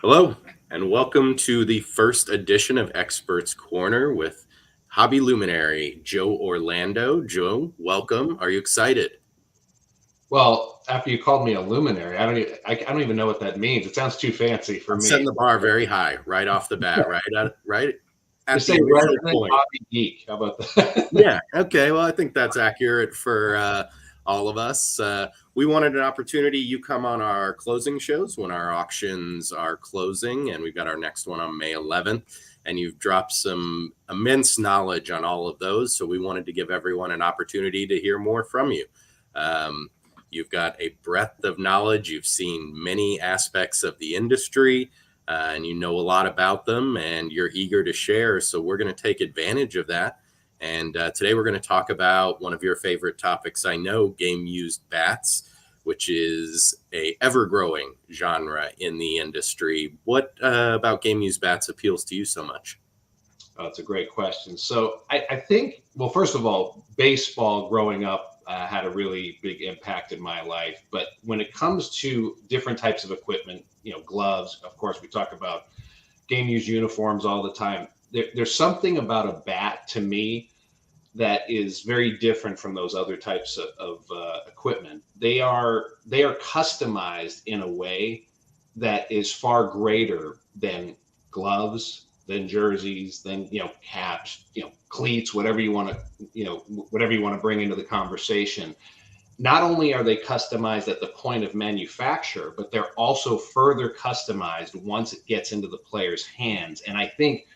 Hello, and welcome to the first edition of Experts Corner with hobby luminary Joe Orlando. Joe, welcome. Are you excited? Well, after you called me a luminary, I don't even know what that means. It sounds too fancy for I'm me. setting the bar very high right off the bat, right at Just the say initial resident point. hobby geek. How about that? Yeah, okay. Well, I think that's accurate for all of us. We wanted an opportunity. You come on our closing shows when our auctions are closing, and we've got our next one on May 11th. And you've dropped some immense knowledge on all of those. So we wanted to give everyone an opportunity to hear more from you. Um, you've got a breadth of knowledge. You've seen many aspects of the industry. And you know a lot about them, and you're eager to share. So we're going to take advantage of that. And today we're going to talk about one of your favorite topics, I know, game used bats, which is a ever growing genre in the industry. What about game used bats appeals to you so much? Oh, it's a great question. So I think, well, first of all, baseball growing up had a really big impact in my life. But when it comes to different types of equipment, gloves, of course, we talk about game used uniforms all the time. There's something about a bat to me that is very different from those other types of equipment. They are customized in a way that is far greater than gloves, than jerseys, than caps, cleats, whatever you want to whatever you want to bring into the conversation. Not only are they customized at the point of manufacture, but they're also further customized once it gets into the player's hands. And I think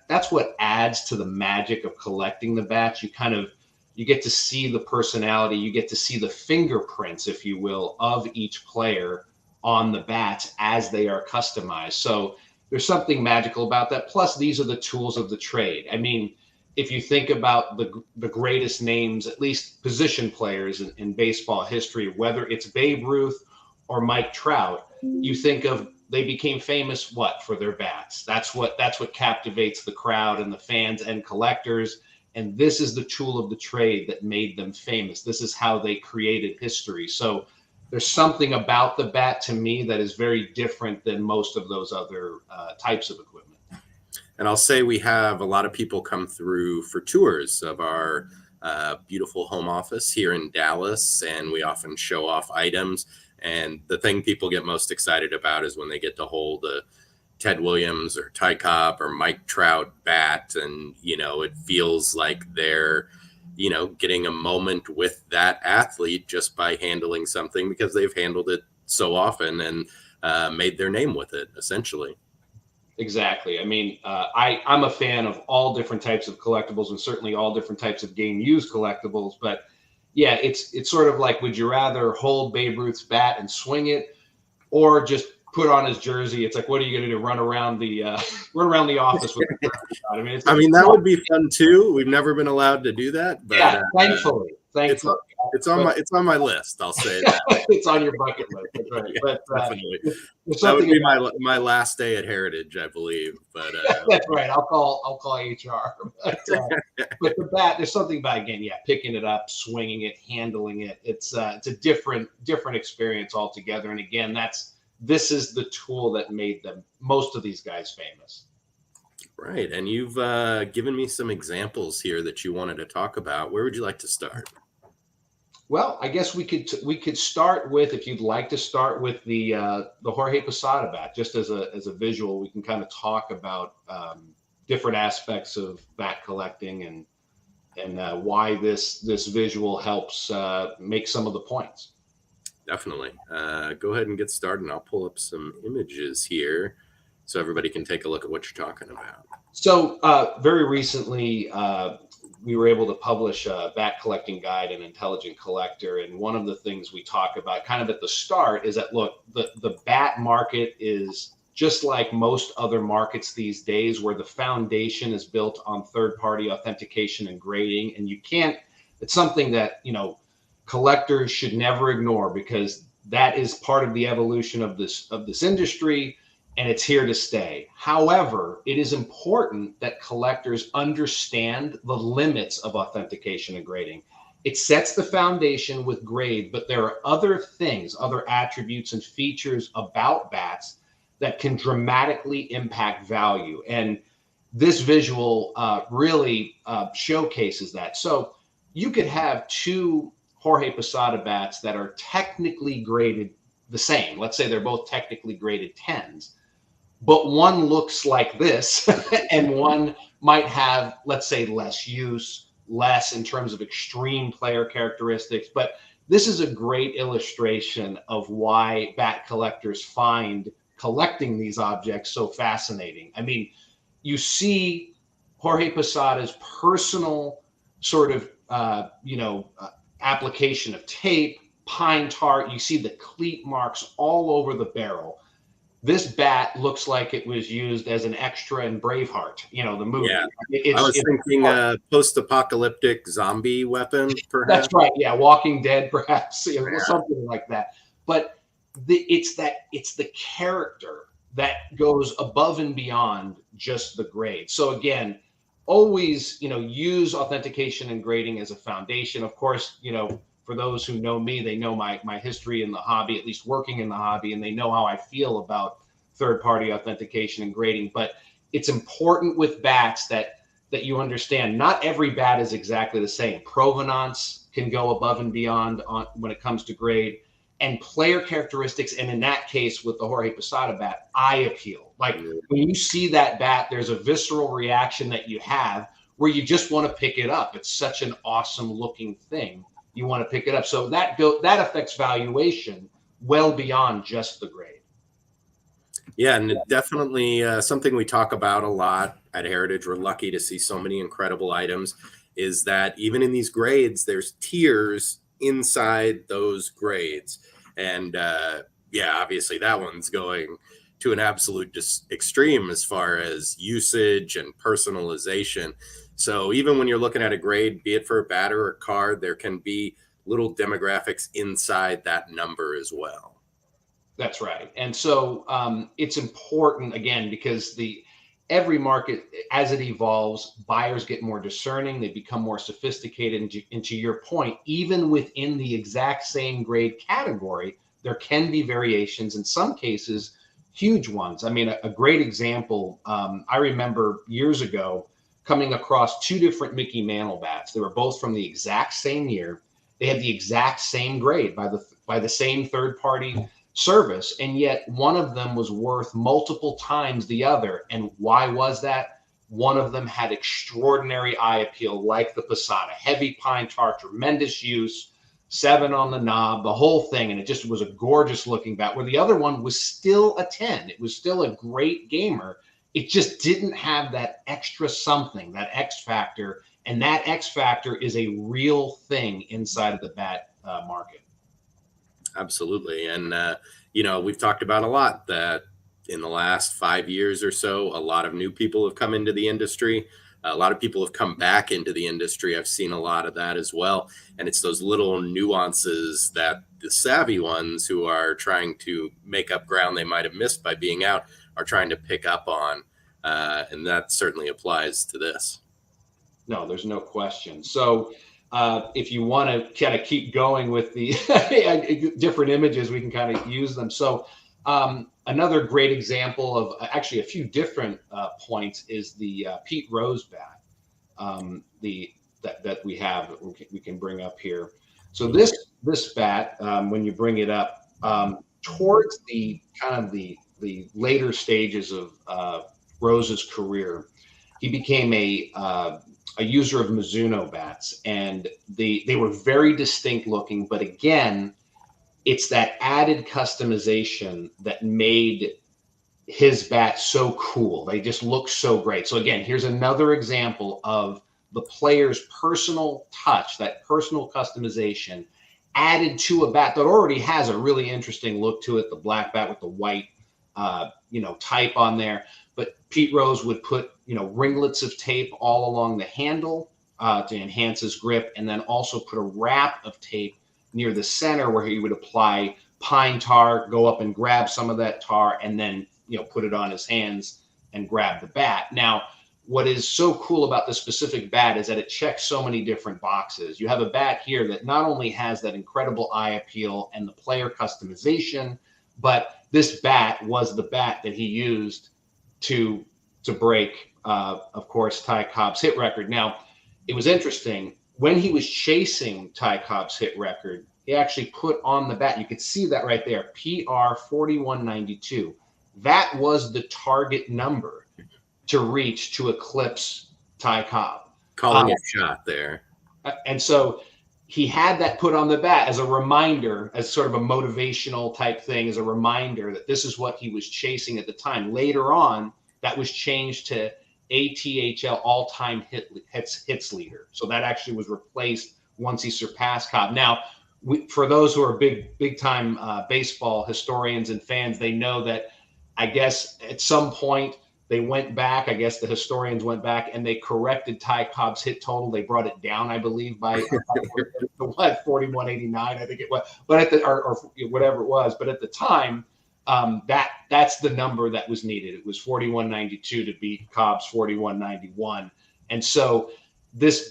that's what adds to the magic of collecting the bats. You get to see the personality, you get to see the fingerprints, if you will, of each player on the bats as they are customized. So there's something magical about that. Plus, these are the tools of the trade. I mean, if you think about the greatest names, at least position players in baseball history, whether it's Babe Ruth or Mike Trout, you think of they became famous what for their bats. That's what captivates the crowd and the fans and collectors. And this is the tool of the trade that made them famous. This is how they created history. So there's something about the bat to me that is very different than most of those other types of equipment. And I'll say we have a lot of people come through for tours of our beautiful home office here in Dallas, and we often show off items. And the thing people get most excited about is when they get to hold a Ted Williams or Ty Cobb or Mike Trout bat, and it feels like they're getting a moment with that athlete just by handling something because they've handled it so often and made their name with it, essentially. Exactly. I mean, I'm a fan of all different types of collectibles and certainly all different types of game used collectibles. But yeah, it's sort of like, would you rather hold Babe Ruth's bat and swing it, or just put on his jersey? It's like, what are you going to do? Run around the run around the office with the jersey on? I mean, I mean, that would be fun too. We've never been allowed to do that, but yeah, thankfully, it's thankfully. it's on my list. I'll say that. It's on your bucket list. That's right. Yeah, But definitely. there's That would something be about my last day at Heritage, I believe. But that's right. I'll call HR. But the bat, there's something about, again, yeah, picking it up, swinging it, handling it. It's a different experience altogether. And again, this is the tool that made them, most of these guys, famous. right, and you've given me some examples here that you wanted to talk about. Where would you like to start? Well, I guess we could start with, if you'd like to start with the Jorge Posada bat, just as a visual. We can kind of talk about different aspects of bat collecting and why this visual helps make some of the points. Definitely. Go ahead and get started, and I'll pull up some images here so everybody can take a look at what you're talking about. So very recently, we were able to publish a bat collecting guide, An Intelligent Collector. And one of the things we talk about kind of at the start is that, look, the bat market is just like most other markets these days, where the foundation is built on third-party authentication and grading. And it's something that, collectors should never ignore, because that is part of the evolution of this industry, and it's here to stay. However, it is important that collectors understand the limits of authentication and grading. It sets the foundation with grade, but there are other things, other attributes and features about bats that can dramatically impact value. And this visual really showcases that. So you could have two Jorge Posada bats that are technically graded the same. Let's say they're both technically graded 10s, but one looks like this and one might have, let's say, less use, less in terms of extreme player characteristics. But this is a great illustration of why bat collectors find collecting these objects so fascinating. I mean, you see Jorge Posada's personal sort of, application of tape, pine tar. You see the cleat marks all over the barrel. This bat looks like it was used as an extra in Braveheart, the movie. Yeah, I was thinking post-apocalyptic zombie weapon, perhaps. That's right. Yeah, Walking Dead, perhaps, something like that. But it's the character that goes above and beyond just the grade. So again, always, use authentication and grading as a foundation. Of course, for those who know me, they know my history in the hobby, at least working in the hobby, and they know how I feel about third-party authentication and grading. But it's important with bats that you understand not every bat is exactly the same. Provenance can go above and beyond when it comes to grade, and player characteristics, and in that case with the Jorge Posada bat, eye appeal. Like when you see that bat, there's a visceral reaction that you have where you just want to pick it up. It's such an awesome looking thing. You want to pick it up. So that affects valuation well beyond just the grade. Yeah, and definitely something we talk about a lot at Heritage. We're lucky to see so many incredible items, is that even in these grades, there's tiers inside those grades. And obviously that one's going to an absolute extreme as far as usage and personalization. So even when you're looking at a grade, be it for a bat or a card, there can be little demographics inside that number as well. That's right. And so it's important, again, because every market, as it evolves, buyers get more discerning, they become more sophisticated. And to your point, even within the exact same grade category, there can be variations, in some cases, huge ones. I mean, a great example, I remember years ago coming across two different Mickey Mantle bats. They were both from the exact same year. They had the exact same grade by the same third-party service, and yet one of them was worth multiple times the other. And why was that? One of them had extraordinary eye appeal, like the Posada, heavy pine tar, tremendous use, 7 on the knob, the whole thing, and it just was a gorgeous looking bat, where the other one was still a 10. It was still a great gamer. It just didn't have that extra something, that X factor, and that X factor is a real thing inside of the bat market. Absolutely. And, we've talked about a lot that in the last 5 years or so, a lot of new people have come into the industry. A lot of people have come back into the industry. I've seen a lot of that as well. And it's those little nuances that the savvy ones who are trying to make up ground they might have missed by being out are trying to pick up on. And that certainly applies to this. No, there's no question. So if you want to kind of keep going with the different images, we can kind of use them. So another great example of actually a few different points is the Pete Rose bat that we have, we can bring up here. So this bat, when you bring it up, towards the kind of the later stages of Rose's career, he became a user of Mizuno bats, and they were very distinct looking. But again, it's that added customization that made his bat so cool. They just look so great. So again, here's another example of the player's personal touch, that personal customization added to a bat that already has a really interesting look to it, the black bat with the white type on there. But Pete Rose would put, ringlets of tape all along the handle to enhance his grip, and then also put a wrap of tape near the center where he would apply pine tar, go up and grab some of that tar, and then, put it on his hands and grab the bat. Now, what is so cool about this specific bat is that it checks so many different boxes. You have a bat here that not only has that incredible eye appeal and the player customization, but this bat was the bat that he used to break, of course, Ty Cobb's hit record. Now, it was interesting. When he was chasing Ty Cobb's hit record, he actually put on the bat, you could see that right there, PR 4192. That was the target number to reach to eclipse Ty Cobb. Calling a shot there. And so he had that put on the bat as a reminder, as sort of a motivational type thing, as a reminder that this is what he was chasing at the time. Later on, that was changed to ATHL all-time hits leader. So that actually was replaced once he surpassed Cobb. Now, for those who are big time baseball historians and fans, they know that I guess at some point they went back. I guess the historians went back and they corrected Ty Cobb's hit total. They brought it down, I believe, by 4189, I think it was, but at the or whatever it was. But at the time, that's the number that was needed. It was 4192 to beat Cobb's 4191, and so this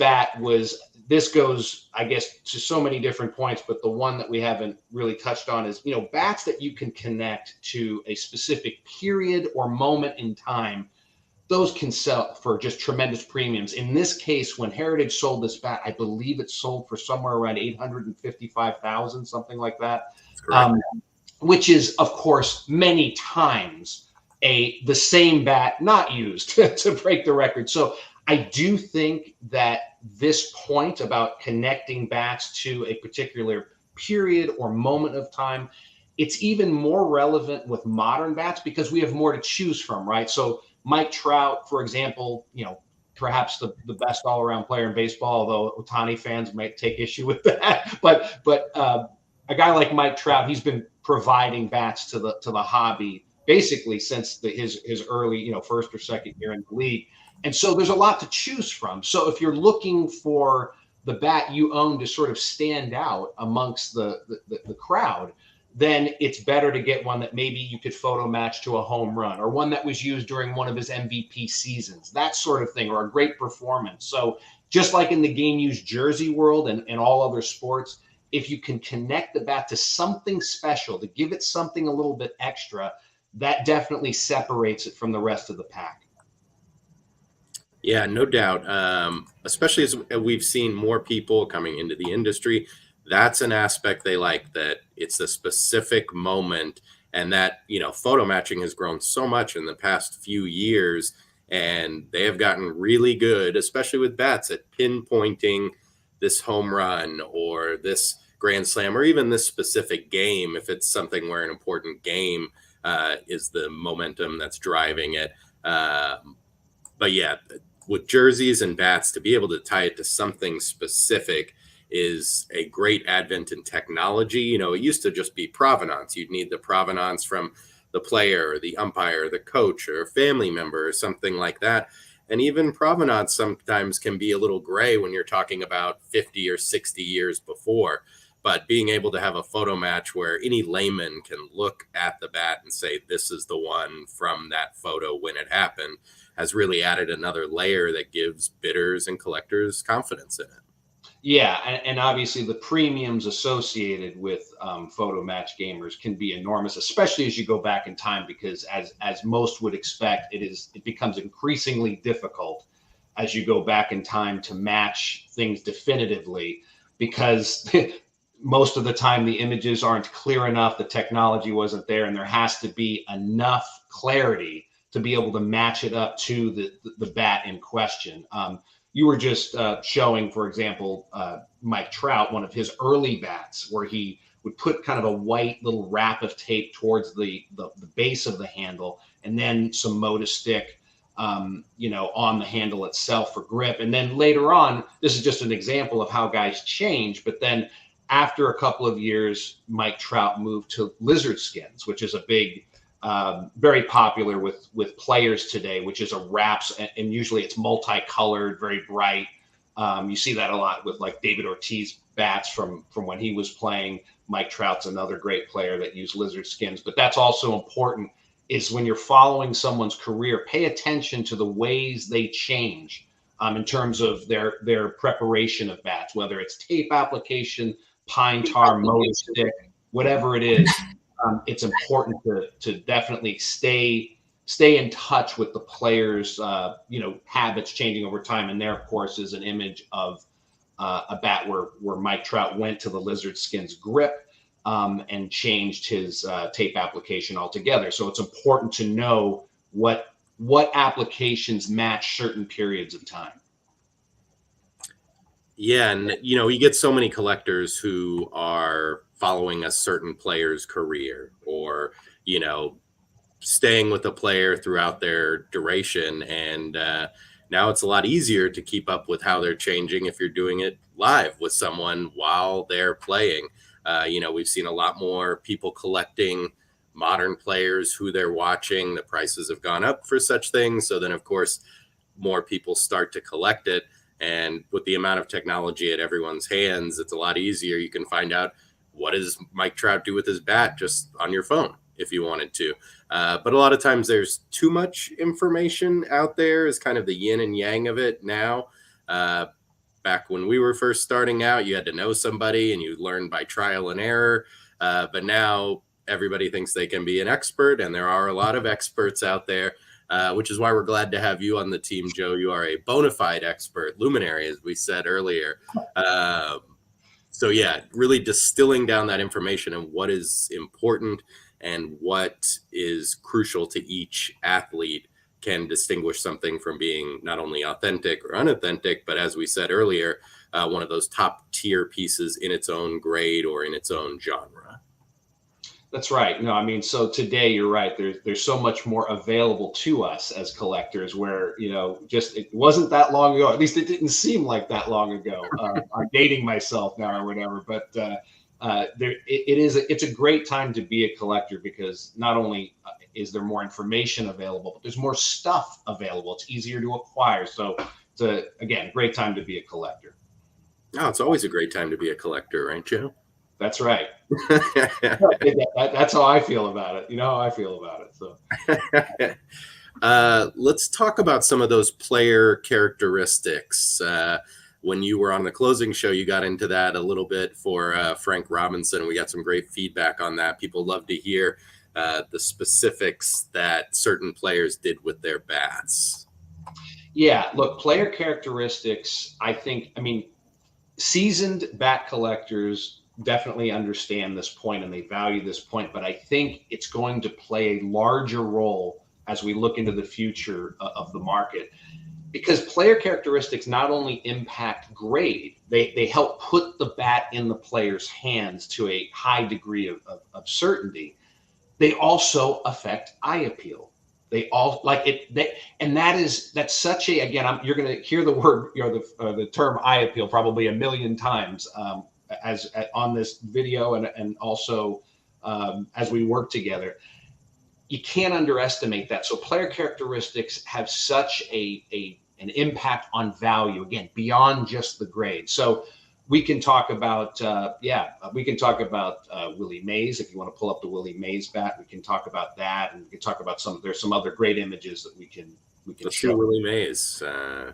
goes, I guess, to so many different points, but the one that we haven't really touched on is, bats that you can connect to a specific period or moment in time. Those can sell for just tremendous premiums. In this case, when Heritage sold this bat, I believe it sold for somewhere around $855,000, something like that. Which is, of course, many times the same bat not used to break the record. So I do think that this point about connecting bats to a particular period or moment of time, it's even more relevant with modern bats because we have more to choose from, right? So Mike Trout, for example, perhaps the best all-around player in baseball, although Ohtani fans might take issue with that. But a guy like Mike Trout, he's been providing bats to the hobby basically since his early, first or second year in the league. And so there's a lot to choose from. So if you're looking for the bat you own to sort of stand out amongst the crowd, then it's better to get one that maybe you could photo match to a home run, or one that was used during one of his MVP seasons, that sort of thing, or a great performance. So just like in the game used jersey world and all other sports, if you can connect the bat to something special, to give it something a little bit extra, that definitely separates it from the rest of the pack. Yeah, no doubt. Especially as we've seen more people coming into the industry, that's an aspect they like, that it's a specific moment, and that, photo matching has grown so much in the past few years, and they have gotten really good, especially with bats, at pinpointing this home run or this grand slam or even this specific game, if it's something where an important game is the momentum that's driving it. But yeah, with jerseys and bats, to be able to tie it to something specific is a great advent in technology. It used to just be provenance. You'd need the provenance from the player, or the umpire, the coach, or a family member, or something like that. And even provenance sometimes can be a little gray when you're talking about 50 or 60 years before. But being able to have a photo match where any layman can look at the bat and say, this is the one from that photo when it happened, has really added another layer that gives bidders and collectors confidence in it. Yeah, and obviously the premiums associated with photo match gamers can be enormous, especially as you go back in time, because as most would expect, it becomes increasingly difficult as you go back in time to match things definitively, because most of the time the images aren't clear enough, the technology wasn't there, and there has to be enough clarity to be able to match it up to the bat in question. You were just showing, for example, Mike Trout, one of his early bats, where he would put kind of a white little wrap of tape towards the base of the handle, and then some Moda stick, on the handle itself for grip. And then later on, this is just an example of how guys change, but then after a couple of years, Mike Trout moved to lizard skins, which is a big, very popular with players today, which is a wraps, and usually it's multicolored, very bright. You see that a lot with like David Ortiz bats from when he was playing. Mike Trout's another great player that used lizard skins. But that's also important, is when you're following someone's career, pay attention to the ways they change in terms of their preparation of bats, whether it's tape application, pine tar, Moda stick, whatever it is. it's important to definitely stay in touch with the players, habits changing over time. And there, of course, is an image of a bat where Mike Trout went to the Lizard Skins grip and changed his tape application altogether. So it's important to know what applications match certain periods of time. Yeah, and you get so many collectors who are following a certain player's career, or staying with a player throughout their duration, and now it's a lot easier to keep up with how they're changing if you're doing it live with someone while they're playing. We've seen a lot more people collecting modern players who they're watching. The prices have gone up for such things, so then of course more people start to collect it. And with the amount of technology at everyone's hands, it's a lot easier. You can find out what does Mike Trout do with his bat just on your phone if you wanted to. But a lot of times there's too much information out there, is kind of the yin and yang of it now. Back when we were first starting out, you had to know somebody and you learned by trial and error. But now everybody thinks they can be an expert, and there are a lot of experts out there. Which is why we're glad to have you on the team, Joe. You are a bona fide expert, luminary, as we said earlier. So yeah, really distilling down that information and what is important and what is crucial to each athlete can distinguish something from being not only authentic or unauthentic, but as we said earlier, one of those top tier pieces in its own grade or in its own genre. That's right. No, I mean, so today you're right. There's so much more available to us as collectors, where just it wasn't that long ago. At least it didn't seem like that long ago. I'm dating myself now or whatever, but it's a great time to be a collector, because not only is there more information available, but there's more stuff available. It's easier to acquire. So it's again, great time to be a collector. Oh, it's always a great time to be a collector, right, Joe? That's right. That's how I feel about it. You know how I feel about it. So let's talk about some of those player characteristics. When you were on the closing show, you got into that a little bit for Frank Robinson. We got some great feedback on that. People love to hear the specifics that certain players did with their bats. Yeah, look, player characteristics, I mean, seasoned bat collectors definitely understand this point and they value this point, but I think it's going to play a larger role as we look into the future of the market, because player characteristics not only impact grade, they help put the bat in the player's hands to a high degree of certainty. They also affect eye appeal. They all like it, and that's such a, again, you're going to hear the word, the term eye appeal probably a million times as on this video and also as we work together. You can't underestimate that. So player characteristics have such an impact on value, again, beyond just the grade. So we can talk about, Willie Mays. If you want to pull up the Willie Mays bat, we can talk about that, and we can talk about there's some other great images that we can Let's show. Willie Mays.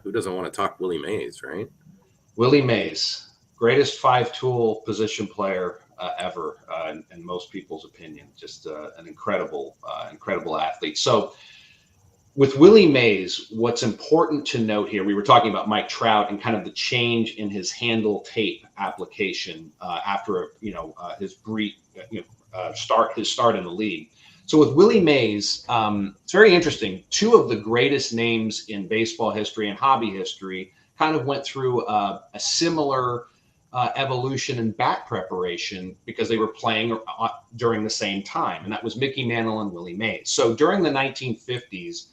Who doesn't want to talk Willie Mays, right? Willie Mays, greatest 5-tool position player ever, in most people's opinion. Just an incredible athlete. So with Willie Mays, what's important to note here, we were talking about Mike Trout and kind of the change in his handle tape application after his brief start in the league. So with Willie Mays, it's very interesting. Two of the greatest names in baseball history and hobby history kind of went through a similar evolution in bat preparation because they were playing during the same time, and that was Mickey Mantle and Willie Mays. So during the 1950s,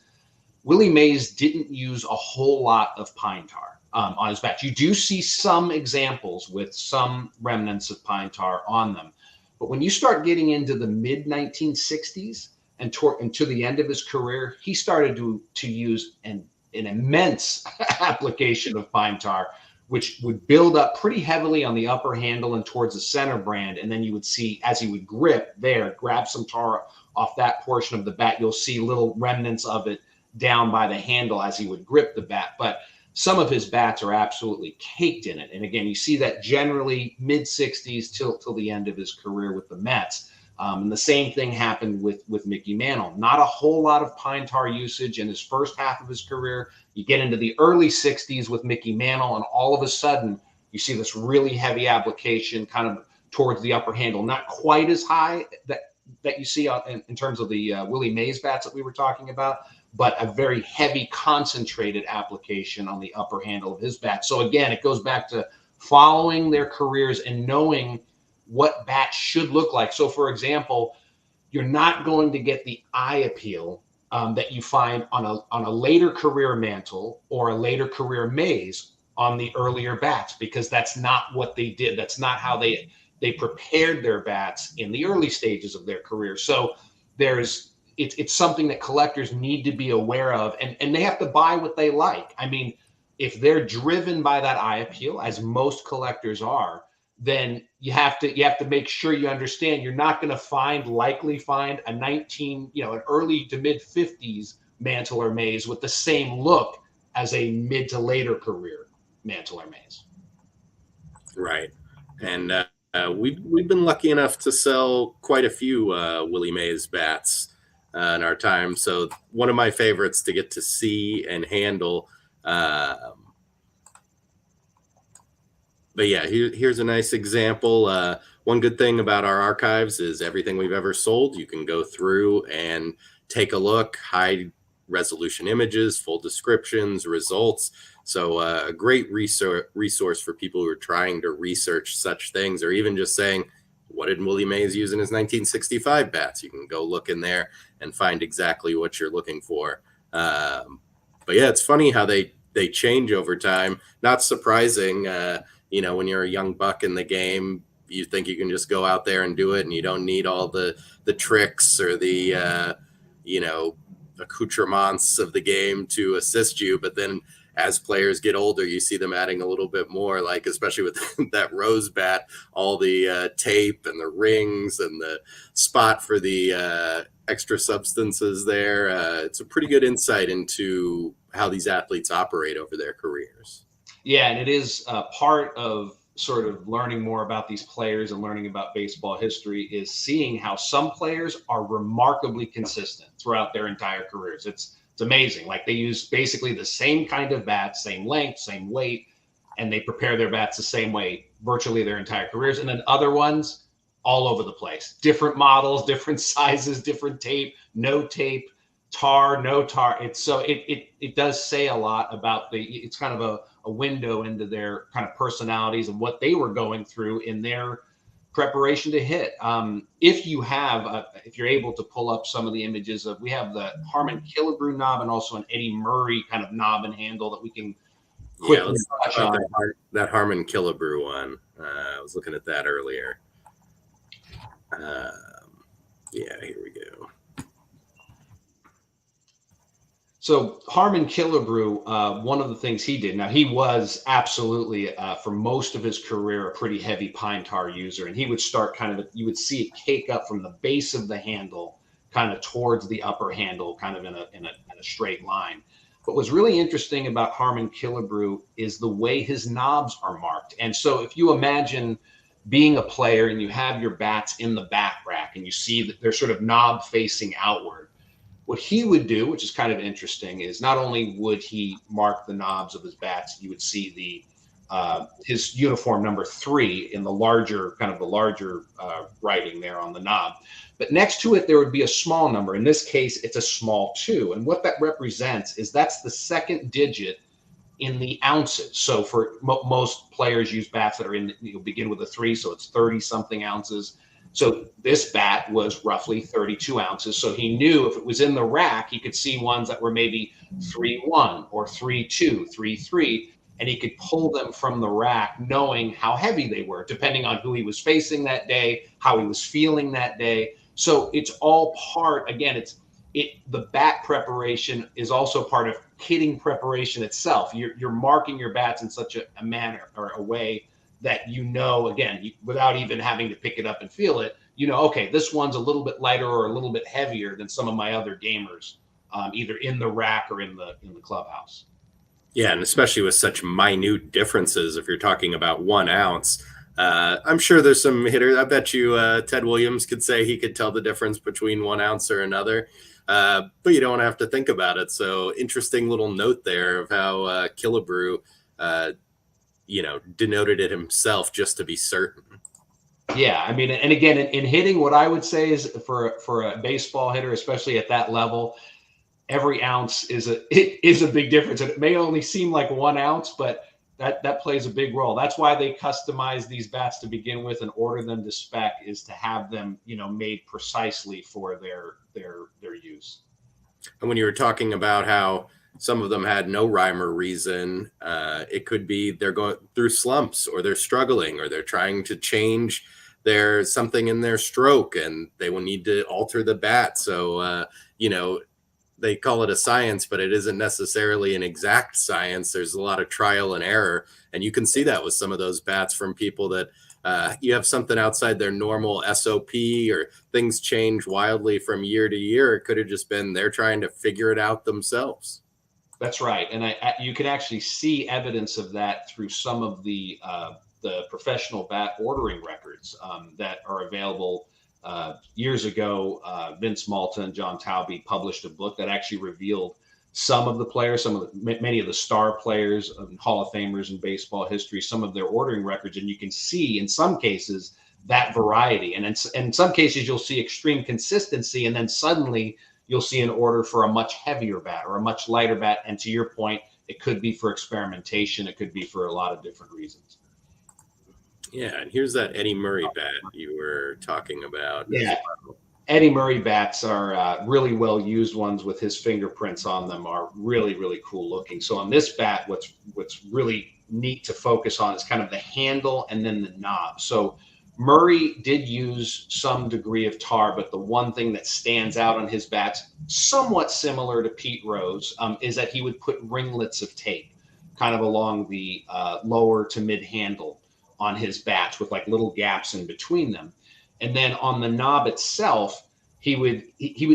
Willie Mays didn't use a whole lot of pine tar on his bats. You do see some examples with some remnants of pine tar on them. But when you start getting into the mid-1960s and to the end of his career, he started to use an immense application of pine tar, which would build up pretty heavily on the upper handle and towards the center brand. And then you would see, as he would grab some tar off that portion of the bat, you'll see little remnants of it down by the handle as he would grip the bat. But some of his bats are absolutely caked in it. And again, you see that generally mid-60s till the end of his career with the Mets. And the same thing happened with Mickey Mantle. Not a whole lot of pine tar usage in his first half of his career. You get into the early 60s with Mickey Mantle, and all of a sudden you see this really heavy application kind of towards the upper handle, not quite as high that you see in terms of the Willie Mays bats that we were talking about, but a very heavy concentrated application on the upper handle of his bat. So again, it goes back to following their careers and knowing what bats should look like. So for example, you're not going to get the eye appeal that you find on a later career Mantle or a later career Mays on the earlier bats, because that's not what they did. That's not how they prepared their bats in the early stages of their career. So it's something that collectors need to be aware of, and they have to buy what they like. I mean, if they're driven by that eye appeal, as most collectors are, then you have to make sure you understand you're not going to likely find an early to mid 50s Mantle or Mays with the same look as a mid to later career Mantle or Mays. Right. And we've been lucky enough to sell quite a few Willie Mays bats in our time. So one of my favorites to get to see and handle. But yeah, here's a nice example. One good thing about our archives is everything we've ever sold, you can go through and take a look, high resolution images, full descriptions, results. So a great resource for people who are trying to research such things, or even just saying, what did Willie Mays use in his 1965 bats? You can go look in there and find exactly what you're looking for. But yeah, it's funny how they change over time. Not surprising. When you're a young buck in the game, you think you can just go out there and do it, and you don't need all the tricks or the accoutrements of the game to assist you. But then as players get older, you see them adding a little bit more, like especially with that rose bat, all the tape and the rings and the spot for the extra substances there. It's a pretty good insight into how these athletes operate over their careers. Yeah, and it is part of sort of learning more about these players and learning about baseball history is seeing how some players are remarkably consistent throughout their entire careers. It's amazing. Like they use basically the same kind of bats, same length, same weight, and they prepare their bats the same way virtually their entire careers. And then other ones all over the place, different models, different sizes, different tape, no tape, tar, no tar. It does say a lot about it's kind of a window into their kind of personalities and what they were going through in their preparation to hit. If you're able to pull up some of the images we have the Harmon Killebrew knob and also an Eddie Murray kind of knob and handle that we can quickly touch on. That Harmon Killebrew one. I was looking at that earlier. Here we go. So Harmon Killebrew, one of the things he did, now he was absolutely, for most of his career, a pretty heavy pine tar user. And he would start you would see it cake up from the base of the handle, kind of towards the upper handle, kind of in a straight line. But what's really interesting about Harmon Killebrew is the way his knobs are marked. And so if you imagine being a player and you have your bats in the back rack and you see that they're sort of knob facing outward, what he would do, which is kind of interesting, is not only would he mark the knobs of his bats, you would see his uniform number 3 in the larger writing there on the knob. But next to it, there would be a small number. In this case, it's a small 2. And what that represents is that's the second digit in the ounces. So for most players use bats that are begin with a 3, so it's 30 something ounces. So this bat was roughly 32 ounces. So he knew if it was in the rack, he could see ones that were maybe 3-1 or 3-2, 3-3, and he could pull them from the rack knowing how heavy they were, depending on who he was facing that day, how he was feeling that day. So it's all part, again, the bat preparation is also part of hitting preparation itself. You're marking your bats in such a manner or a way that again, without even having to pick it up and feel it, okay, this one's a little bit lighter or a little bit heavier than some of my other gamers, either in the rack or in the clubhouse. Yeah, and especially with such minute differences, if you're talking about 1 ounce, I'm sure there's some hitters. I bet you Ted Williams could say he could tell the difference between 1 ounce or another. But you don't have to think about it. So interesting little note there of how Killebrew, denoted it himself just to be certain. Yeah, I mean, and again, in hitting, what I would say is for a baseball hitter, especially at that level, every ounce is a big difference. And it may only seem like 1 ounce, but that plays a big role. That's why they customize these bats to begin with and order them to spec, is to have them, made precisely for their use. And when you were talking about how some of them had no rhyme or reason, it could be they're going through slumps, or they're struggling, or they're trying to change something in their stroke, and they will need to alter the bat. So, they call it a science, but it isn't necessarily an exact science. There's a lot of trial and error. And you can see that with some of those bats from people that you have something outside their normal SOP, or things change wildly from year to year. It could have just been they're trying to figure it out themselves. That's right. And you can actually see evidence of that through some of the professional bat ordering records that are available. Years ago, Vince Malta and John Tauby published a book that actually revealed some of the players, many of the star players and Hall of Famers in baseball history, some of their ordering records. And you can see in some cases that variety. And in some cases, you'll see extreme consistency. And then suddenly you'll see an order for a much heavier bat or a much lighter bat. And to your point, it could be for experimentation. It could be for a lot of different reasons. Yeah, and here's that Eddie Murray bat you were talking about. Yeah, Eddie Murray bats are really well used ones with his fingerprints on them, are really, really cool looking. So on this bat, what's really neat to focus on is kind of the handle and then the knob. So Murray did use some degree of tar, but the one thing that stands out on his bats, somewhat similar to Pete Rose, is that he would put ringlets of tape kind of along the lower to mid handle on his bats, with like little gaps in between them. And then on the knob itself, he would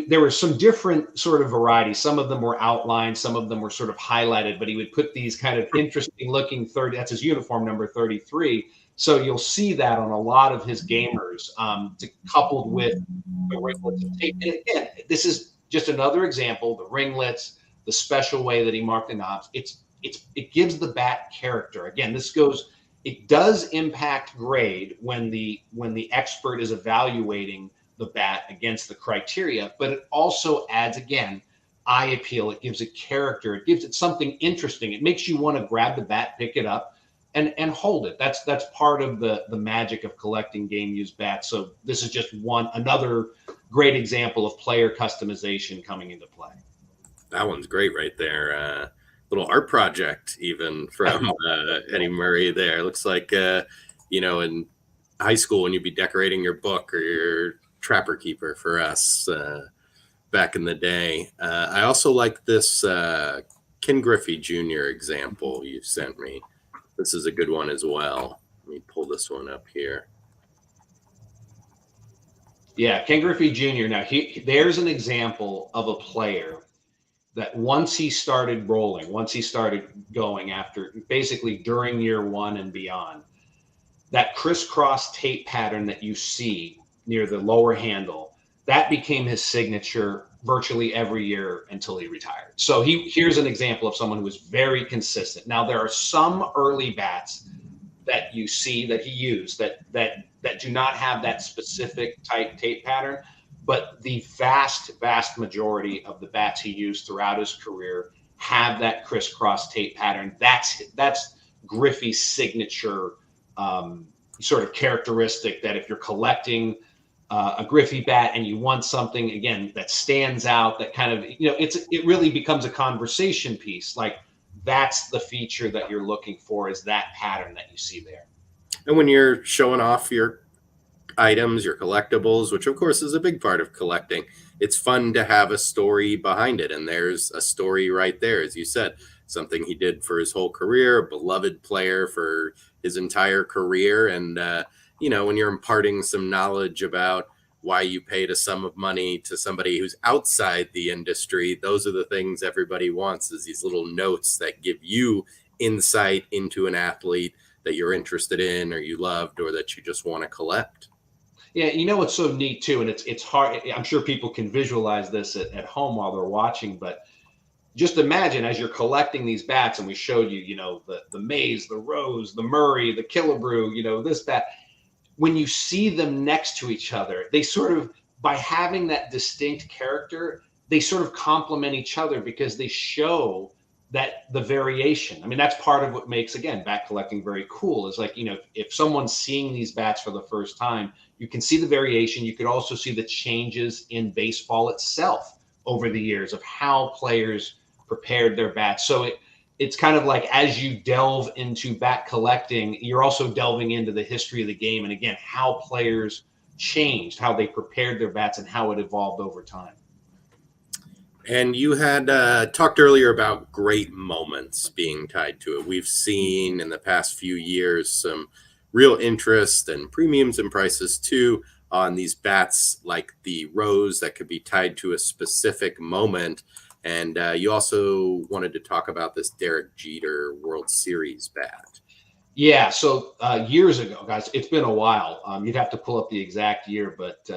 there were some different sort of varieties. Some of them were outlined, some of them were sort of highlighted, but he would put these kind of interesting looking 30, that's his uniform number 33. So you'll see that on a lot of his gamers, coupled with the ringlets of tape. And again, this is just another example, the ringlets, the special way that he marked the knobs. It gives the bat character. Again, it does impact grade when the expert is evaluating the bat against the criteria, but it also adds, again, eye appeal. It gives it character. It gives it something interesting. It makes you want to grab the bat, pick it up, and hold it. That's part of the magic of collecting game used bats. So this is just another great example of player customization coming into play. That one's great right there. Little art project even from Eddie Murray there. Looks like, in high school when you'd be decorating your book or your Trapper Keeper for us back in the day. I also like this Ken Griffey Jr. example you sent me. This is a good one as well. Let me pull this one up here. Yeah, Ken Griffey Jr. Now, there's an example of a player that once he started rolling, once he started going after, basically during year one and beyond, that crisscross tape pattern that you see near the lower handle, that became his signature virtually every year until he retired. So here's an example of someone who was very consistent. Now, there are some early bats that you see that he used that do not have that specific type tape pattern. But the vast majority of the bats he used throughout his career have that crisscross tape pattern. That's Griffey's signature sort of characteristic, that if you're collecting a Griffey bat and you want something, again, that stands out, that kind of, it really becomes a conversation piece. Like, that's the feature that you're looking for, is that pattern that you see there. And when you're showing off your items, your collectibles, which of course is a big part of collecting, it's fun to have a story behind it. And there's a story right there, as you said, something he did for his whole career, a beloved player for his entire career. And, when you're imparting some knowledge about why you paid a sum of money to somebody who's outside the industry, those are the things everybody wants, is these little notes that give you insight into an athlete that you're interested in, or you loved, or that you just want to collect? Yeah, you know what's so neat too, and it's hard. I'm sure people can visualize this at home while they're watching, but just imagine as you're collecting these bats, and we showed you, the Mays, the Rose, the Murray, the Killebrew, this bat. When you see them next to each other, they sort of, by having that distinct character, they sort of complement each other because they show that the variation. I mean, that's part of what makes, again, bat collecting very cool, is like, if someone's seeing these bats for the first time, you can see the variation. You could also see the changes in baseball itself over the years of how players prepared their bats. So it's kind of like, as you delve into bat collecting, you're also delving into the history of the game. And again, how players changed, how they prepared their bats, and how it evolved over time. And you had talked earlier about great moments being tied to it. We've seen in the past few years some real interest and premiums and prices too on these bats like the Rose that could be tied to a specific moment. And you also wanted to talk about this Derek Jeter World Series bat. Yeah, so years ago, guys, it's been a while. You'd have to pull up the exact year, but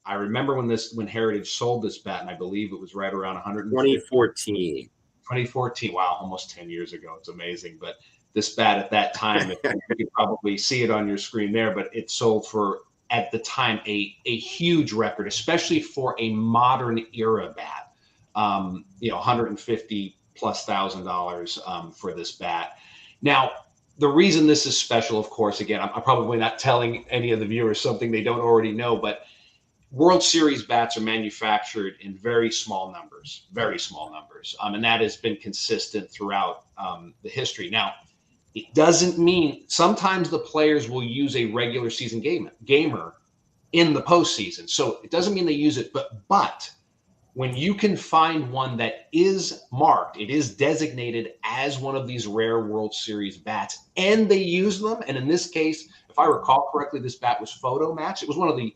I remember when Heritage sold this bat, and I believe it was right around 2014. 2014. Wow, almost 10 years ago. It's amazing. But this bat at that time, you could probably see it on your screen there, but it sold for, at the time, a huge record, especially for a modern era bat. $150,000+ for this bat. Now, the reason this is special, of course, again, I'm probably not telling any of the viewers something they don't already know, but World Series bats are manufactured in very small numbers, and that has been consistent throughout the history. Now, it doesn't mean, sometimes the players will use a regular season gamer in the postseason, so it doesn't mean they use it, but when you can find one that is marked, it is designated as one of these rare World Series bats, and they use them. And in this case, if I recall correctly, this bat was photo matched. It was one of the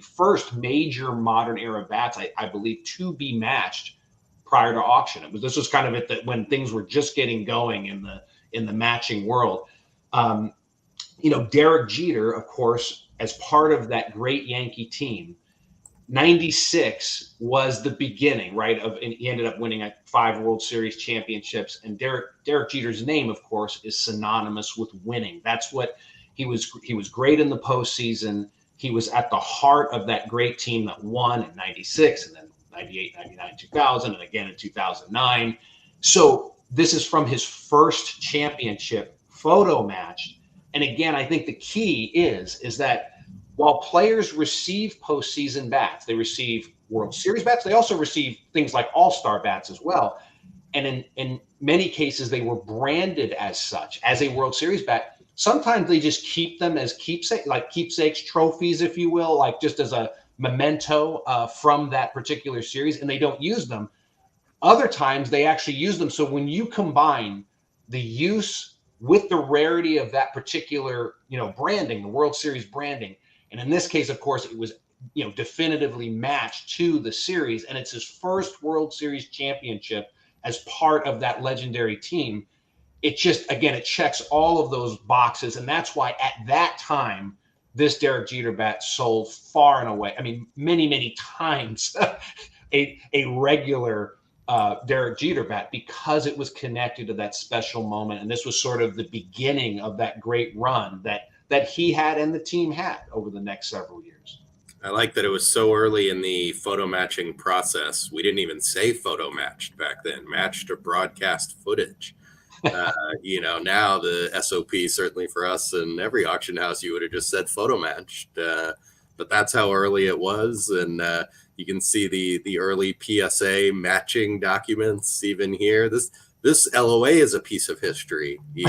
first major modern era bats, I believe, to be matched prior to auction. This was kind of when things were just getting going in the matching world. Derek Jeter, of course, as part of that great Yankee team, 96 was the beginning, right? And he ended up winning 5 World Series championships. And Derek Jeter's name, of course, is synonymous with winning. That's what he was. He was great in the postseason. He was at the heart of that great team that won in 96 and then 98, 99, 2000, and again in 2009. So this is from his first championship, photo matched. And again, I think the key is that while players receive postseason bats, they receive World Series bats, they also receive things like all-star bats as well. And in many cases, they were branded as such, as a World Series bat. Sometimes they just keep them as keepsakes, trophies, if you will, like just as a memento from that particular series, and they don't use them. Other times they actually use them. So when you combine the use with the rarity of that particular, branding, the World Series branding, and in this case, of course, it was, definitively matched to the series, and it's his first World Series championship as part of that legendary team. It just, again, it checks all of those boxes, and that's why at that time, this Derek Jeter bat sold far and away. I mean, many, many times a regular Derek Jeter bat, because it was connected to that special moment, and this was sort of the beginning of that great run that he had and the team had over the next several years. I like that it was so early in the photo matching process. We didn't even say photo matched back then, matched or broadcast footage. Now the SOP, certainly for us and every auction house, you would have just said photo matched. But that's how early it was. And you can see the early PSA matching documents even here. This LOA is a piece of history. You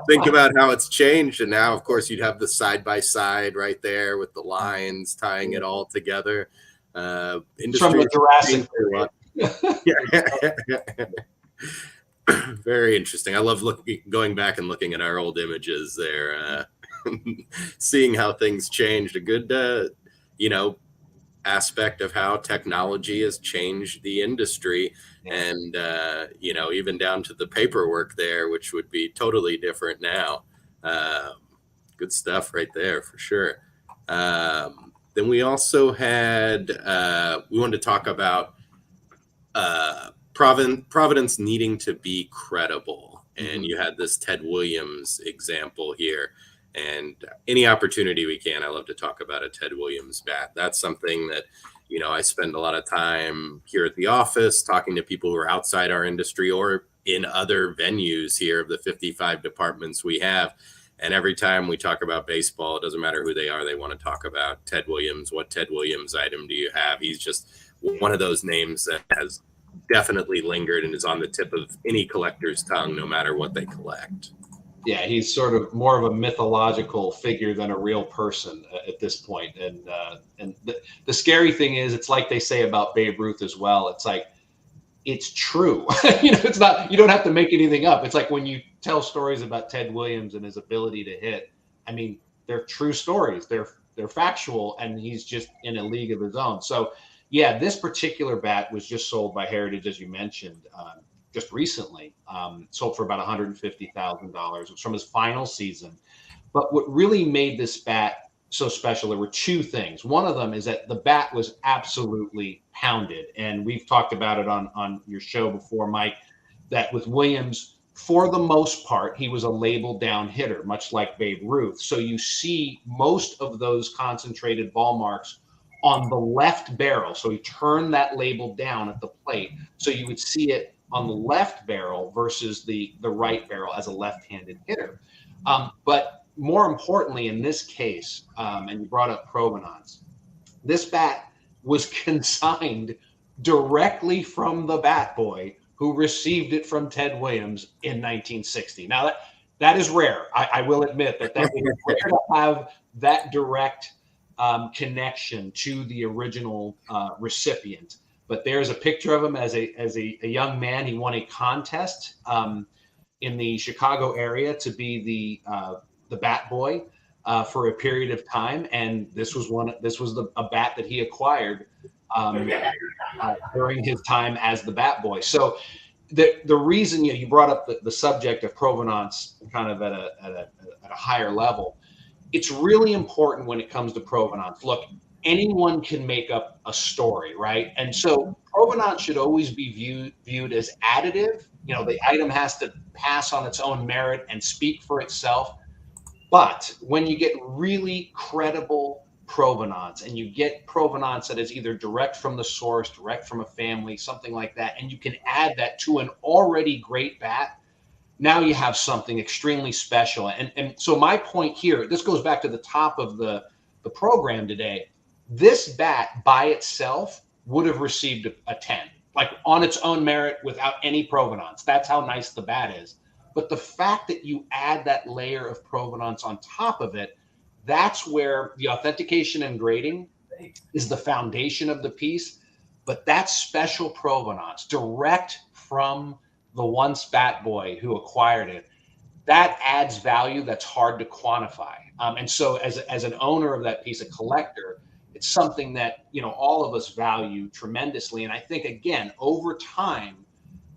think about how it's changed, and now, of course, you'd have the side-by-side right there with the lines tying it all together. Industry from the Jurassic period. Very interesting. I love going back and looking at our old images there, seeing how things changed. A good, aspect of how technology has changed the industry. Yeah. And, even down to the paperwork there, which would be totally different now. Good stuff right there for sure. Then we also had, we wanted to talk about Providence needing to be credible. And you had this Ted Williams example here. And any opportunity we can, I love to talk about a Ted Williams bat. That's something that, I spend a lot of time here at the office talking to people who are outside our industry or in other venues here of the 55 departments we have. And every time we talk about baseball, it doesn't matter who they are, they want to talk about Ted Williams. What Ted Williams item do you have? He's just one of those names that has definitely lingered and is on the tip of any collector's tongue, no matter what they collect. Yeah, he's sort of more of a mythological figure than a real person at this point. And the scary thing is, it's like they say about Babe Ruth as well. It's like, it's true. It's not, you don't have to make anything up. It's like when you tell stories about Ted Williams and his ability to hit, I mean, they're true stories. They're factual, and he's just in a league of his own. So yeah, this particular bat was just sold by Heritage, as you mentioned, just recently, sold for about $150,000. It was from his final season. But what really made this bat so special, there were two things. One of them is that the bat was absolutely pounded. And we've talked about it on your show before, Mike, that with Williams, for the most part, he was a labeled down hitter, much like Babe Ruth. So you see most of those concentrated ball marks on the left barrel. So he turned that label down at the plate. So you would see it on the left barrel versus the right barrel as a left-handed hitter. But more importantly, in this case, and you brought up provenance, this bat was consigned directly from the bat boy who received it from Ted Williams in 1960. Now, that is rare. I will admit that is rare to have that direct connection to the original recipient. But there's a picture of him as a young man. He won a contest in the Chicago area to be the bat boy for a period of time, and this was a bat that he acquired during his time as the bat boy. So the reason you brought up the subject of provenance kind of at a higher level, it's really important when it comes to provenance. Look, anyone can make up a story, right? And so provenance should always be viewed as additive. The item has to pass on its own merit and speak for itself. But when you get really credible provenance, and you get provenance that is either direct from the source, direct from a family, something like that, and you can add that to an already great bat, now you have something extremely special. And so my point here, this goes back to the top of the program today. This bat by itself would have received a 10, like on its own merit without any provenance. That's how nice the bat is. But the fact that you add that layer of provenance on top of it, that's where the authentication and grading is the foundation of the piece. But that's special provenance, direct from the once bat boy who acquired it. That adds value that's hard to quantify. And so as an owner of that piece, a collector, it's something that, all of us value tremendously. And I think, again, over time,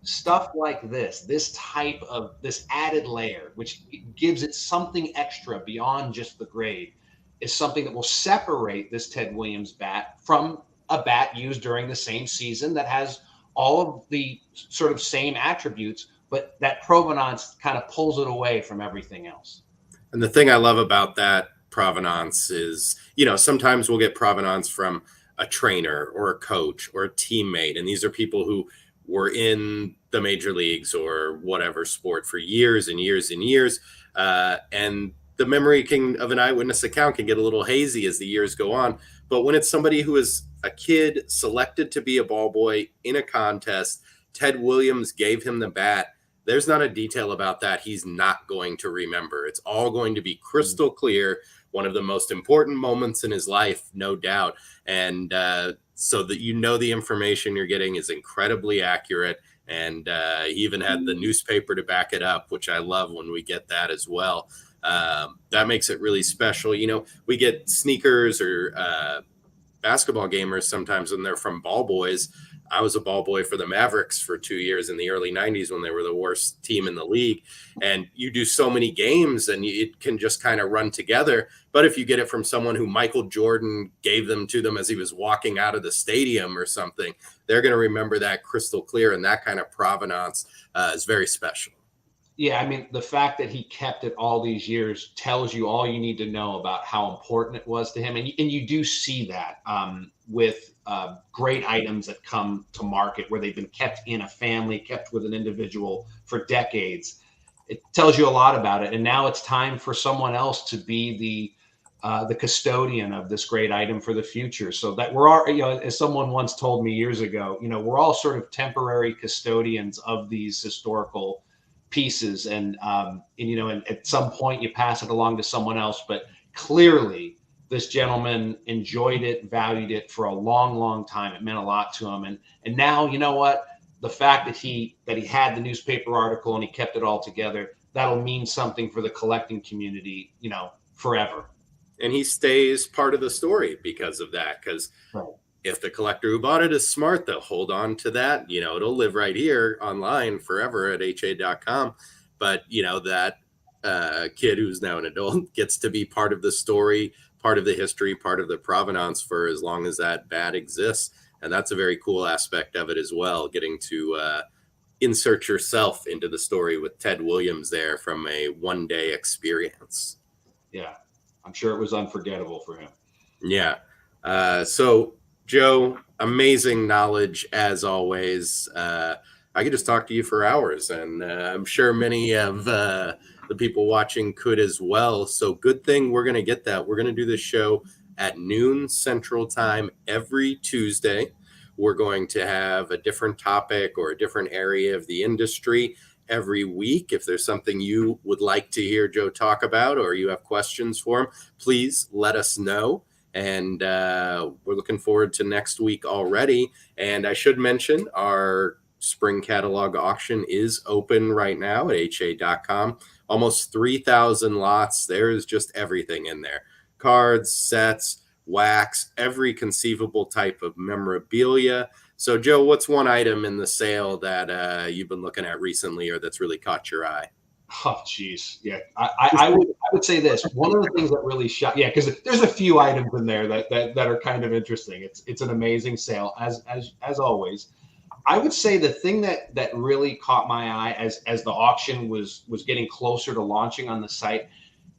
stuff like this type of this added layer, which gives it something extra beyond just the grade, is something that will separate this Ted Williams bat from a bat used during the same season that has all of the sort of same attributes, but that provenance kind of pulls it away from everything else. And the thing I love about that provenance is, sometimes we'll get provenance from a trainer or a coach or a teammate. And these are people who were in the major leagues or whatever sport for years and years and years. And the memory of an eyewitness account can get a little hazy as the years go on. But when it's somebody who is a kid selected to be a ball boy in a contest, Ted Williams gave him the bat, there's not a detail about that he's not going to remember. It's all going to be crystal clear. One of the most important moments in his life, no doubt. And so that the information you're getting is incredibly accurate. And he even had the newspaper to back it up, which I love when we get that as well. That makes it really special. We get sneakers or basketball gamers sometimes when they're from ball boys. I was a ball boy for the Mavericks for 2 years in the early 90s when they were the worst team in the league. And you do so many games and it can just kind of run together. But if you get it from someone who Michael Jordan gave them to them as he was walking out of the stadium or something, they're going to remember that crystal clear. And that kind of provenance is very special. Yeah, I mean, the fact that he kept it all these years tells you all you need to know about how important it was to him. And you do see that with great items that come to market where they've been kept in a family, kept with an individual for decades. It tells you a lot about it. And now it's time for someone else to be the custodian of this great item for the future. So that we're all, as someone once told me years ago, we're all sort of temporary custodians of these historical pieces, and at some point you pass it along to someone else. But clearly this gentleman enjoyed it, valued it for a long, long time. It meant a lot to him. And now, you know what, the fact that he had the newspaper article and he kept it all together, that'll mean something for the collecting community, forever. And he stays part of the story because of that. Because right. If the collector who bought it is smart, they'll hold on to that. It'll live right here online forever at ha.com. But, that kid who's now an adult gets to be part of the story, part of the history, part of the provenance for as long as that bat exists. And that's a very cool aspect of it as well, getting to insert yourself into the story with Ted Williams there from a one-day experience. Yeah, I'm sure it was unforgettable for him. Yeah. So, Joe, amazing knowledge as always. I could just talk to you for hours, and I'm sure many of the people watching could as well. So good thing we're going to get that. We're going to do this show at noon Central Time every Tuesday. We're going to have a different topic or a different area of the industry every week. If there's something you would like to hear Joe talk about or you have questions for him, please let us know. And we're looking forward to next week already. And I should mention our spring catalog auction is open right now at ha.com. Almost 3,000 lots. There is just everything in there. Cards, sets, wax, every conceivable type of memorabilia. So, Joe, what's one item in the sale that you've been looking at recently or that's really caught your eye? Oh, geez. Yeah. I would say this. One of the things that really shot, because there's a few items in there that are kind of interesting. It's an amazing sale, as always. I would say the thing that really caught my eye as the auction was getting closer to launching on the site,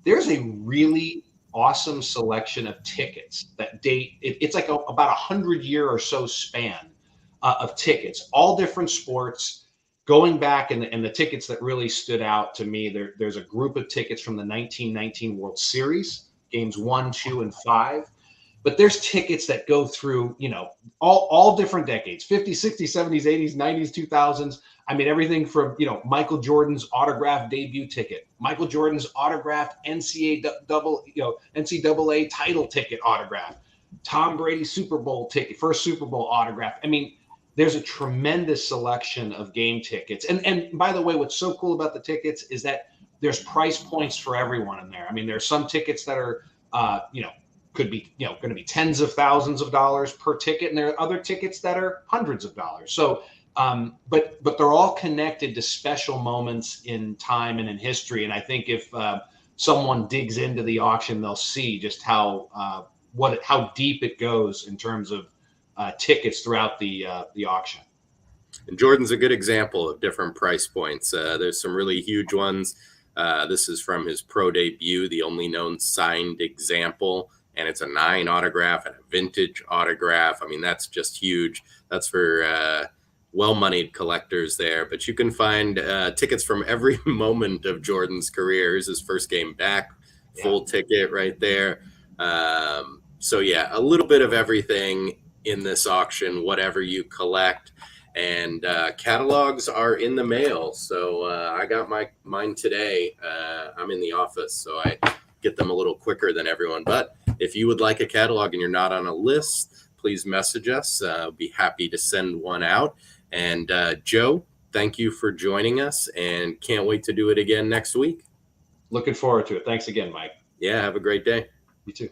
there's a really awesome selection of tickets that date. It's like about 100-year or so span of tickets, all different sports. Going back and the tickets that really stood out to me, there's a group of tickets from the 1919 World Series, games 1, 2, and 5. But there's tickets that go through, all different decades, 50s, 60s, 70s, 80s, 90s, 2000s. I mean, everything from, Michael Jordan's autographed debut ticket, Michael Jordan's autographed NCAA title ticket autograph, Tom Brady's Super Bowl ticket, first Super Bowl autograph. I mean, there's a tremendous selection of game tickets. And by the way, what's so cool about the tickets is that there's price points for everyone in there. I mean, there's some tickets that are, could be, going to be tens of thousands of dollars per ticket. And there are other tickets that are hundreds of dollars. So, but they're all connected to special moments in time and in history. And I think if someone digs into the auction, they'll see just how deep it goes in terms of tickets throughout the auction. And Jordan's a good example of different price points. There's some really huge ones. This is from his pro debut, the only known signed example, and it's a 9 autograph and a vintage autograph. I mean, that's just huge. That's for well-moneyed collectors there. But you can find tickets from every moment of Jordan's career. Here's his first game back, full ticket right there. So yeah, a little bit of everything in this auction, whatever you collect. And catalogs are in the mail. So I got mine today. I'm in the office, so I get them a little quicker than everyone. But if you would like a catalog and you're not on a list, please message us. I'll be happy to send one out. And Joe, thank you for joining us, and can't wait to do it again next week. Looking forward to it. Thanks again, Mike. Yeah, have a great day. You too.